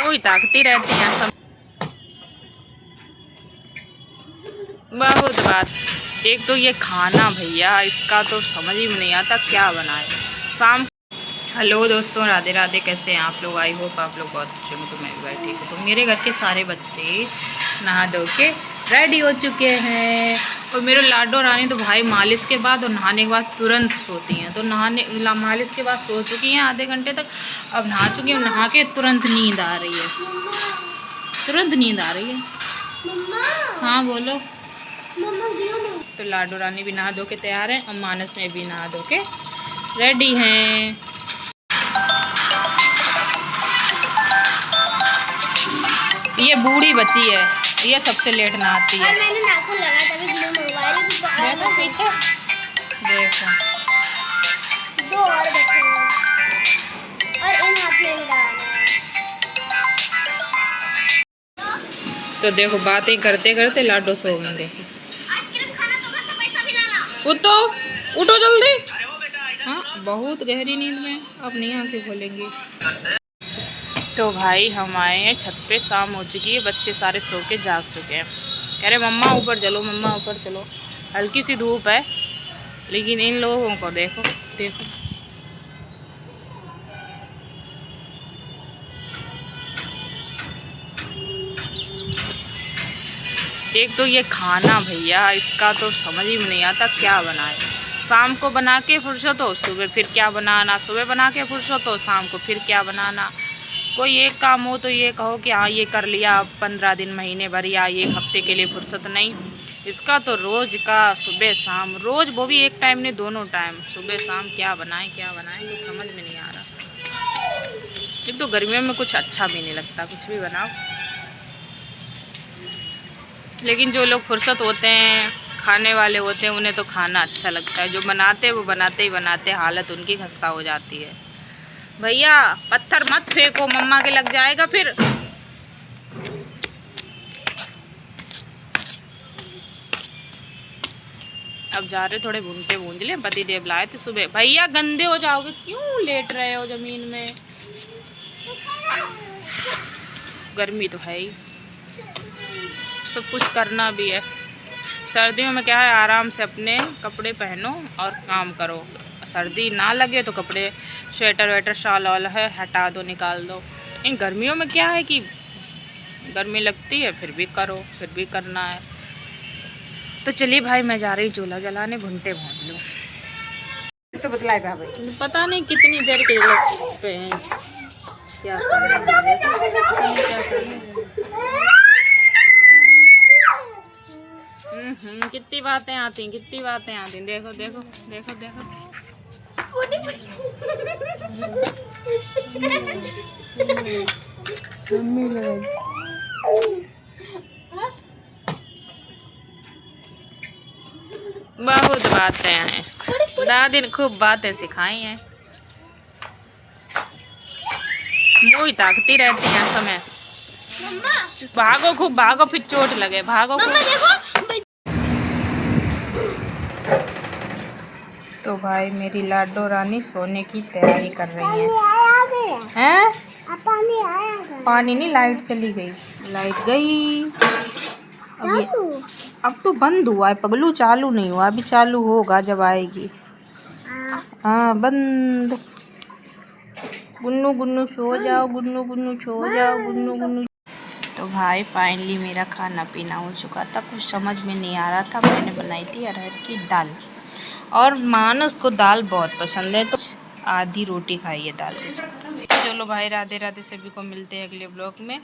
वही ताकती रहती हैं सब। बहुत बात। एक तो ये खाना भैया, इसका तो समझ ही में नहीं आता क्या बनाए शाम। हेलो दोस्तों, राधे राधे। कैसे हैं आप लोग? आई होप आप लोग बहुत अच्छे हो। तो मैं भी बैठी हूँ। तो मेरे घर के सारे बच्चे नहा धो के रेडी हो चुके हैं। और मेरे लाडो रानी तो भाई मालिश के बाद और नहाने के बाद तुरंत सोती हैं। तो मालिश के बाद सो चुकी हैं आधे घंटे तक। अब नहा चुकी हैं, नहा के तुरंत नींद आ रही है, तुरंत नींद आ रही है। हाँ बोलो। तो लाडो रानी भी नहा धो के तैयार हैं और मानस में भी नहा धो के रेडी हैं। ये बूढ़ी बच्ची है, ये सबसे लेट नहाती है। मैंने नाखून लगा तभी ग्लू मंगवाई। देखो पीछे, देखो दो और बच्चे हैं और इन हाथ में डालना है। तो देखो बातें करते करते लाडो सो गई। देखो उठो उठो जल्दी। हाँ बहुत गहरी नींद में, अब नहीं आंखें खोलेंगी। तो भाई हम आए हैं छत पे, शाम हो चुकी है, बच्चे सारे सो के जाग चुके हैं। कह रहे मम्मा ऊपर चलो, मम्मा ऊपर चलो। हल्की सी धूप है लेकिन इन लोगों को देखो देखो। एक तो ये खाना भैया, इसका तो समझ ही में नहीं आता क्या बनाए। शाम को बना के फुर्सत हो, सुबह फिर क्या बनाना, सुबह बना के फुर्सत हो, शाम को फिर क्या बनाना। कोई एक काम हो तो ये कहो कि हाँ ये कर लिया 15 दिन, महीने भर या एक हफ्ते के लिए फुर्सत नहीं। इसका तो रोज़ का सुबह शाम, रोज़ वो भी एक टाइम नहीं, दोनों टाइम सुबह शाम क्या बनाएं ये समझ में नहीं आ रहा। एक तो गर्मियों में कुछ अच्छा भी नहीं लगता, कुछ भी बनाओ। लेकिन जो लोग फुर्सत होते हैं, खाने वाले होते हैं, उन्हें तो खाना अच्छा लगता है। जो बनाते हैं वो बनाते ही बनाते हालत उनकी खस्ता हो जाती है। भैया पत्थर मत फेंको, मम्मा के लग जाएगा फिर। अब जा रहे थोड़े भुनटे भूंज ले, पति देव लाए थे सुबह। भैया गंदे हो जाओगे, क्यों लेट रहे हो जमीन में? गर्मी तो है ही, सब कुछ करना भी है। सर्दियों में क्या है, आराम से अपने कपड़े पहनो और काम करो। सर्दी ना लगे तो कपड़े, स्वेटर वेटर शाल वाल है हटा दो, निकाल दो। इन गर्मियों में क्या है कि गर्मी लगती है फिर भी करो, फिर भी करना है। तो चलिए भाई मैं जा रही चूल्हा जलाने, भुनटे भून लो। तो बतलाए भाई, पता नहीं कितनी देर के पे हैं, क्या कितनी बातें आती, कितनी बातें आती। देखो देखो देखो देखो। बहुत बातें हैं, दादी ने खूब बातें सिखाई हैं। मुँह ताकती रहती हैं समय। भागो खूब भागो, फिर चोट लगे, भागो खूब। तो भाई मेरी लाडो रानी सोने की तैयारी कर रही हैं। पानी नहीं, लाइट चली गई, लाइट गई। अब तो बंद हुआ है पगलू, चालू नहीं हुआ, अभी चालू होगा जब आएगी। हाँ बंद। गुन्नू गुन्नू सो जाओ, गुन्नू गुन्नू सो जाओ, गुन्नू गुन्नू। तो भाई फाइनली मेरा खाना पीना हो चुका था। कुछ समझ में नहीं आ रहा था। मैंने बनाई थी अरहर की दाल, और मानस को दाल बहुत पसंद है, तो आधी रोटी खाई है दाल के साथ। चलो भाई राधे राधे, सभी को मिलते हैं अगले ब्लॉग में।